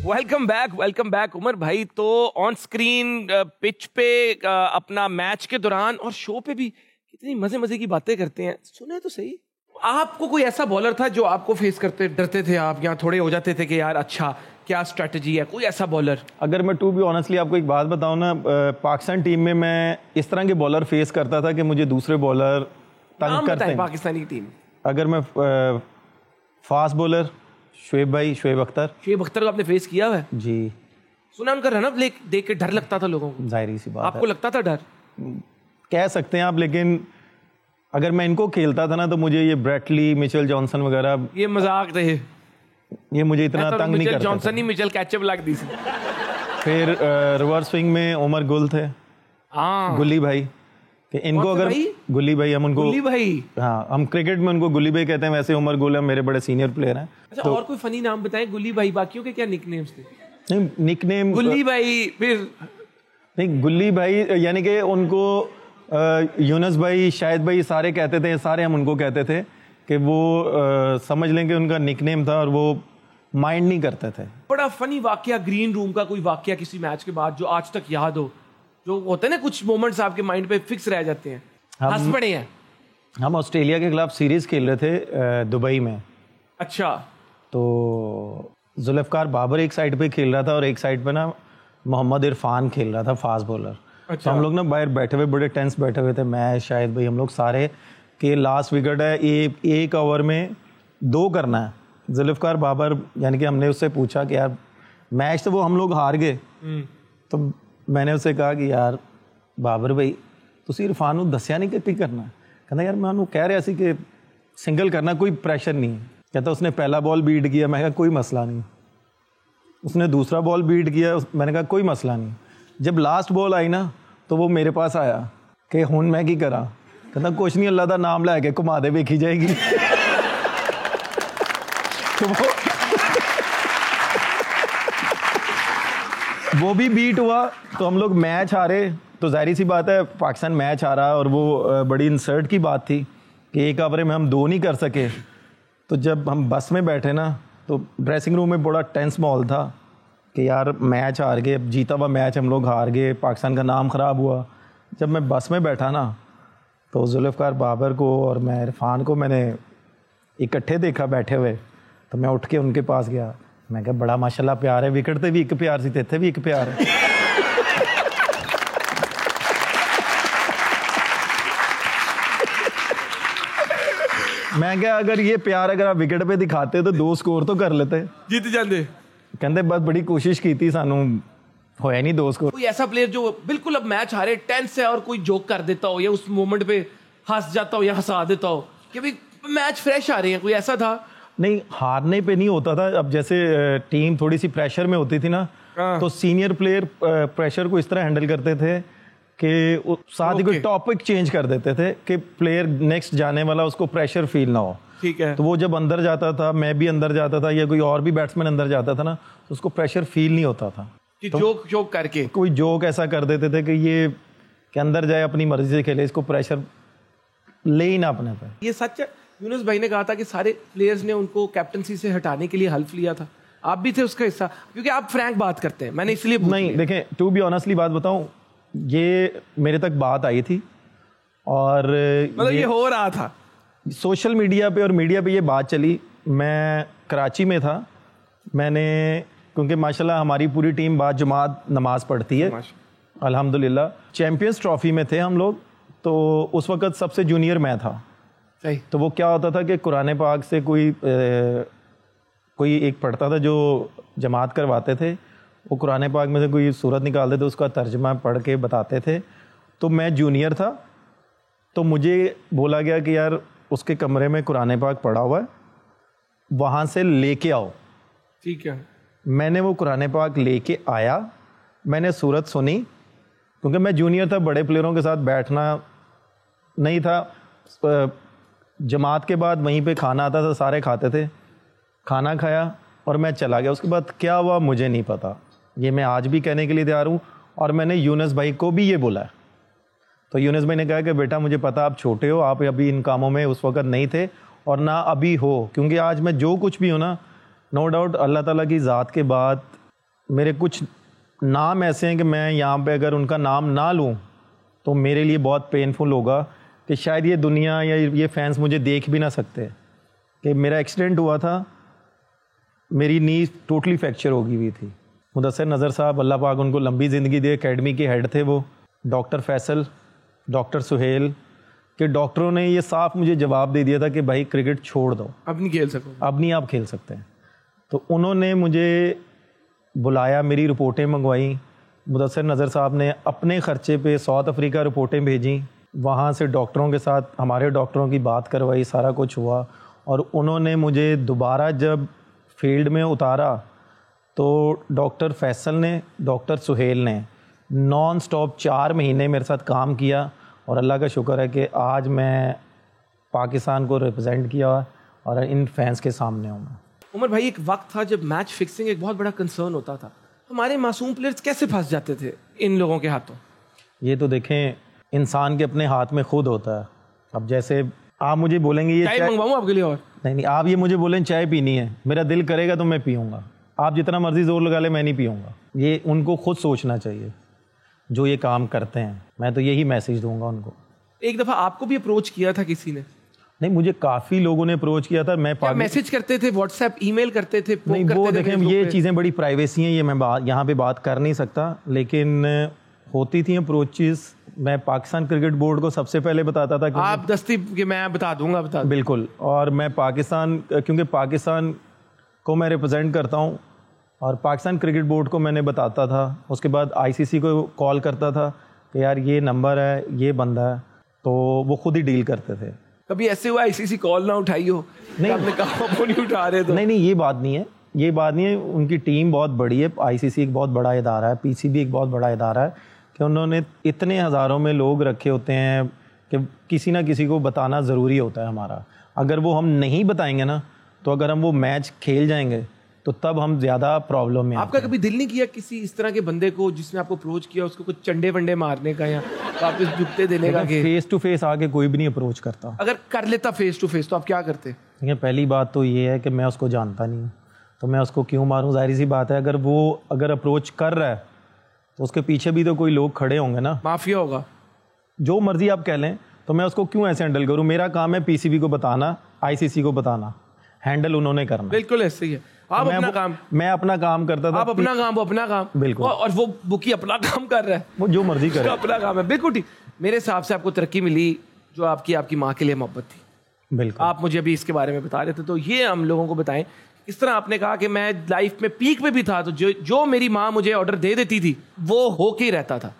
Welcome back Umar भाई। तो on screen, pitch पे, अपना मैच के दौरान और शो पे भी कितनी मजे की बातें करते हैं। सुने तो सही, आपको कोई ऐसा बॉलर था जो आपको फेस करते डरते थे आप, या थोड़े हो जाते थे कि यार अच्छा क्या स्ट्रेटजी है, कोई ऐसा बॉलर? अगर मैं टू बी ऑनेस्टली आपको एक बात बताऊं ना, पाकिस्तान टीम में मैं इस तरह के बॉलर फेस करता था कि मुझे दूसरे बॉलर तंग करते हैं। पाकिस्तानी टीम, अगर मैं फास्ट बॉलर शुएब अख्तर को आपने फेस किया हुआ है जी। सुना उनका रनअप देख के डर लगता था लोगों को। जाहिर सी बात आपको लगता था डर? कह सकते हैं आप, लेकिन अगर मैं इनको खेलता था ना तो मुझे ये ब्रेटली, मिचेल जॉनसन वगैरह, ये मजाक थे, ये मुझे इतना तंग नहीं करता। जॉनसन ही मिचेल कैचअप लग दी। फिर रिवर्स स्विंग में उमर गुल थे, गुल्ली भाई, कि इनको अगर गुल्ली भाई, हम उनको गुल्ली भाई, हाँ, हम क्रिकेट में उनको गुल्ली भाई कहते हैं, वैसे उमर गुल है, मेरे बड़े सीनियर प्लेयर हैं। अच्छा, और कोई फनी नाम बताएं गुल्ली भाई, बाकियों के क्या निकनेम्स थे? नहीं, निकनेम गुल्ली भाई, फिर नहीं, गुल्ली भाई यानी कि उनको यूनस भाई, शाहिद भाई सारे कहते थे, सारे हम उनको कहते थे कि वो समझ लें कि उनका निकनेम था और वो माइंड नहीं करते थे। बड़ा फनी वाकया, ग्रीन रूम का कोई वाकया किसी मैच के बाद जो आज तक याद हो, जो होते हैं ना कुछ मोमेंट्स आपके माइंड पे फिक्स रह जाते हैं, हंस पड़े हैं? हम ऑस्ट्रेलिया के खिलाफ सीरीज खेल रहे थे दुबई में। अच्छा। तो जुल्फकार बाबर एक साइड पे खेल रहा था और एक साइड पे ना मोहम्मद इरफान खेल रहा था, फास्ट बॉलर। अच्छा। तो हम लोग ना बाहर बैठे हुए, बड़े टेंस बैठे हुए थे, मैं, शायद भाई, हम लोग सारे, कि लास्ट विकेट है, एक ओवर में 2 करना है। जुल्फकार बाबर, यानी कि हमने उससे पूछा कि यार मैच तो वो हम लोग हार गए, तो मैंने उससे कहा कि यार बाबर भाई तुसी इरफान को दसिया नहीं कि करना। कहता यार मैं उन्होंने कह रहा सी कि सिंगल करना, कोई प्रेशर नहीं है। कहता उसने पहला बॉल बीट किया, मैं कहा कोई मसला नहीं। उसने दूसरा बॉल बीट किया, मैंने कहा कोई मसला नहीं। जब लास्ट बॉल आई ना तो वो मेरे पास आया कि हुन मैं की करा। कहता कुछ नहीं, अल्लाह का नाम लैके घुमा दे, वेखी जाएगी। तो वो भी बीट हुआ, तो हम लोग मैच हारे। तो जाहिर सी बात है पाकिस्तान मैच हारा, और वो बड़ी इंसर्ट की बात थी कि एक ओवर में हम 2 नहीं कर सके। तो जब हम बस में बैठे ना, तो ड्रेसिंग रूम में बड़ा टेंस माहौल था कि यार मैच हार गए, जीता हुआ मैच हम लोग हार गए, पाकिस्तान का नाम ख़राब हुआ। जब मैं बस में बैठा ना, तो जुल्फकार बाबर को और मैं इरफान को मैंने इकट्ठे देखा बैठे हुए, तो मैं उठ के उनके पास गया। मैं कहा बड़ा माशाल्लाह प्यार है, विकेट ते भी एक प्यार सी, ते भी एक प्यार है। मैं क्या, अगर ये प्यार अगर आप विकेट पे दिखाते तो 2 स्कोर तो कर लेते, जीत जाते। कहते बस बड़ी कोशिश की थी, सानू होया नहीं 2 स्कोर। कोई ऐसा प्लेयर जो बिल्कुल अब मैच हारे, टेंस है, और कोई जोक कर देता हो या उस मोमेंट पे हंस जाता हो या हंसा देता हो कि भाई मैच फ्रेश आ रहे हैं, कोई ऐसा था? नहीं, हारने पे नहीं होता था। अब जैसे टीम थोड़ी सी प्रेशर में होती थी ना, तो सीनियर प्लेयर प्रेशर को इस तरह हैंडल करते थे कि साथ ही कोई टॉपिक चेंज कर देते थे कि प्लेयर नेक्स्ट जाने वाला उसको प्रेशर फील ना हो। ठीक है। तो वो जब अंदर जाता था, मैं भी अंदर जाता था, या कोई और भी बैट्समैन अंदर जाता था ना, तो उसको प्रेशर फील नहीं होता था। कि तो जोक करके कोई जोक ऐसा कर देते थे कि ये कि अंदर जाए, अपनी मर्जी से खेले, इसको प्रेशर ले ही ना अपने पे। ये सच है। यूनुस भाई ने कहा था कि सारे प्लेयर्स ने उनको कैप्टनसी से हटाने के लिए हल्फ लिया था, आप भी थे उसका हिस्सा? क्योंकि आप फ्रैंक बात करते हैं, मैंने इसलिए नहीं, देखें, टू बी ऑनेस्टली बात बताऊं, ये मेरे तक बात आई थी, और मतलब ये हो रहा था सोशल मीडिया पे और मीडिया पे ये बात चली। मैं कराची में था, मैंने, क्योंकि माशाल्लाह हमारी पूरी टीम बाद जुमात नमाज पढ़ती है अल्हम्दुलिल्लाह। चैंपियंस ट्रॉफी में थे हम लोग, तो उस वक़्त सबसे जूनियर मैं था। सही। तो वो क्या होता था कि कुरान पाक से कोई एक पढ़ता था जो जमात करवाते थे, वो कुरान पाक में से कोई सूरत निकालते थे, उसका तर्जमा पढ़ के बताते थे। तो मैं जूनियर था, तो मुझे बोला गया कि यार उसके कमरे में कुरान पाक पढ़ा हुआ है, वहाँ से लेके आओ। ठीक है। मैंने वो कुरान पाक लेके आया, मैंने सूरत सुनी, क्योंकि मैं जूनियर था, बड़े प्लेयरों के साथ बैठना नहीं था। जमात के बाद वहीं पे खाना आता था, सारे खाते थे, खाना खाया और मैं चला गया। उसके बाद क्या हुआ मुझे नहीं पता, ये मैं आज भी कहने के लिए तैयार हूँ, और मैंने यूनुस भाई को भी ये बोला है। तो यूनुस भाई ने कहा कि बेटा मुझे पता आप छोटे हो, आप अभी इन कामों में उस वक़्त नहीं थे और ना अभी हो, क्योंकि आज मैं जो कुछ भी हूँ ना, नो डाउट अल्लाह ताला की ज़ात के बाद मेरे कुछ नाम ऐसे हैं कि मैं यहाँ पे अगर उनका नाम ना लूँ तो मेरे लिए बहुत पेनफुल होगा कि शायद ये दुनिया या ये फैंस मुझे देख भी ना सकते कि मेरा एक्सीडेंट हुआ था, मेरी नी टोटली फ्रैक्चर हो गई हुई थी। मुदस्सिर नज़र साहब, अल्लाह पाक उनको लंबी ज़िंदगी दे, एकेडमी के हेड थे वो, डॉक्टर फैसल, डॉक्टर सुहेल के डॉक्टरों ने ये साफ मुझे जवाब दे दिया था कि भाई क्रिकेट छोड़ दो, अब नहीं खेल सको, अब नहीं आप खेल सकते हैं। तो उन्होंने मुझे बुलाया, मेरी रिपोर्टें मंगवाई। मुदस्सिर नज़र साहब ने अपने ख़र्चे पे साउथ अफ्रीका रिपोर्टें भेजी, वहाँ से डॉक्टरों के साथ हमारे डॉक्टरों की बात करवाई, सारा कुछ हुआ। और उन्होंने मुझे दोबारा जब फील्ड में उतारा तो डॉक्टर फैसल ने, डॉक्टर सुहेल ने नॉन स्टॉप 4 महीने मेरे साथ काम किया और अल्लाह का शुक्र है कि आज मैं पाकिस्तान को रिप्रेजेंट किया और इन फैंस के सामने हूँ मैं। उमर भाई, एक वक्त था जब मैच फिक्सिंग एक बहुत बड़ा कंसर्न होता था, हमारे मासूम प्लेयर्स कैसे फंस जाते थे इन लोगों के हाथों? ये तो देखें, इंसान के अपने हाथ में खुद होता है। अब जैसे आप मुझे बोलेंगे ये चाय मंगवाऊं आपके लिए? और नहीं, आप ये मुझे बोलें चाय पीनी है, मेरा दिल करेगा तो मैं पीऊँगा, आप जितना मर्जी जोर लगा ले मैं नहीं पीऊँगा। ये उनको खुद सोचना चाहिए जो ये काम करते हैं। मैं तो यही मैसेज दूंगा उनको। एक दफ़ा आपको भी अप्रोच किया था किसी ने? नहीं, मुझे काफ़ी लोगों ने अप्रोच किया था। मैं मैसेज करते थे, व्हाट्सएप, ईमेल करते थे? नहीं, वो देखें, ये चीज़ें बड़ी प्राइवेसी हैं, ये मैं यहाँ पे बात कर नहीं सकता, लेकिन होती थी अप्रोचेस। मैं पाकिस्तान क्रिकेट बोर्ड को सबसे पहले बताता था कि आप दस्ती कि मैं बता दूंगा। बिल्कुल। और मैं पाकिस्तान, क्योंकि पाकिस्तान को मैं रिप्रेजेंट करता हूँ, और पाकिस्तान क्रिकेट बोर्ड को मैंने बताता था। उसके बाद आईसीसी को कॉल करता था कि यार ये नंबर है, ये बंदा है, तो वो खुद ही डील करते थे। कभी ऐसे हुआ आईसीसी कॉल ना उठाई हो? नहीं, आपने कहा वो नहीं उठा रहे तो? नहीं, ये बात नहीं है, ये बात नहीं है। उनकी टीम बहुत बड़ी है, आईसीसी एक बहुत बड़ा इदारा है, पीसीबी एक बहुत बड़ा इदारा है, कि उन्होंने इतने हज़ारों में लोग रखे होते हैं कि किसी ना किसी को बताना ज़रूरी होता है हमारा। अगर वो हम नहीं बताएंगे ना, तो अगर हम वो मैच खेल जाएंगे तो तब हम ज़्यादा प्रॉब्लम में। आपका कभी दिल नहीं किया किसी इस तरह के बंदे को जिसने आपको अप्रोच किया, उसको कुछ चंडे वंडे मारने का या वापस जुगते देने का? फेस टू फेस आके कोई भी नहीं अप्रोच करता। अगर कर लेता फेस टू फेस तो आप क्या करते? पहली बात तो ये है कि मैं उसको जानता नहीं हूँ, तो मैं उसको क्यों मारूँ? जाहिर सी बात है, अगर अप्रोच कर रहा है तो उसके पीछे भी तो कोई लोग खड़े होंगे ना, माफिया होगा, जो मर्जी आप कह लें। तो मैं उसको क्यों ऐसे हैंडल करूँ? मेरा काम है पीसीबी को बताना, आईसीसी को बताना, हैंडल उन्होंने करना। बिल्कुल ऐसे ही है। आप अपना काम, मैं अपना काम करता था, आप अपना काम, वो अपना काम। बिल्कुल। और वो बुकी अपना काम कर रहा है, वो जो मर्जी करे, अपना काम है। बिल्कुल ठीक। मेरे हिसाब से आपको तरक्की मिली जो आपकी माँ के लिए मोहब्बत थी। बिल्कुल। आप मुझे अभी इसके बारे में बता रहे थे, तो ये हम लोगों को बताएं। इस तरह आपने कहा कि मैं लाइफ में पीक पे भी था, तो जो मेरी माँ मुझे ऑर्डर दे देती थी वो होके ही रहता था।